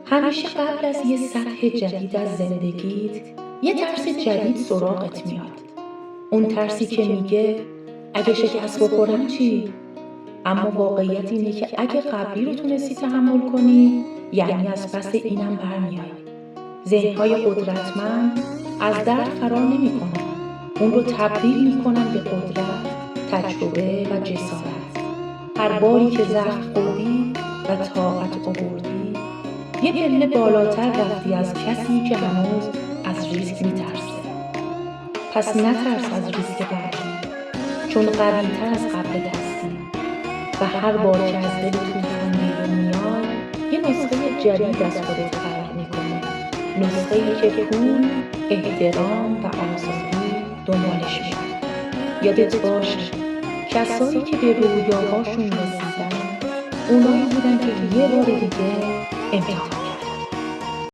همیشه قبل از یه سطح جدید از زندگیت یه ترس جدید سراغت میاد. اون ترسی که میگه اگه شکست بخورم چی؟ اما واقعیت اینه که اگه قبلی رو تونستی تحمل کنی، یعنی از پس اینم برمیای. ذهن‌های قدرتمند از درد فرار نمی‌کنن. اون رو تبدیل می‌کنن به قدرت، تجربه و جسارت. هر باری که زخم خوردی و طاقت آوردی، یه پله بالاتر رفتی از کسی که هنوز از ریسک می‌ترسه. پس نترس از ریسک بعدی، چون قوی‌تر از قبلت هستی. و هر بار که از دل طوفان بیرون میای، یه نسخه جدید از خودت خلق می‌کنی. نسخه‌ای که پول، احترام و آزادی دنبالش میاد. یادت باشه کسایی که به رویاهاشون رسیدن، اونایی بودن که یه بار دیگه امتحان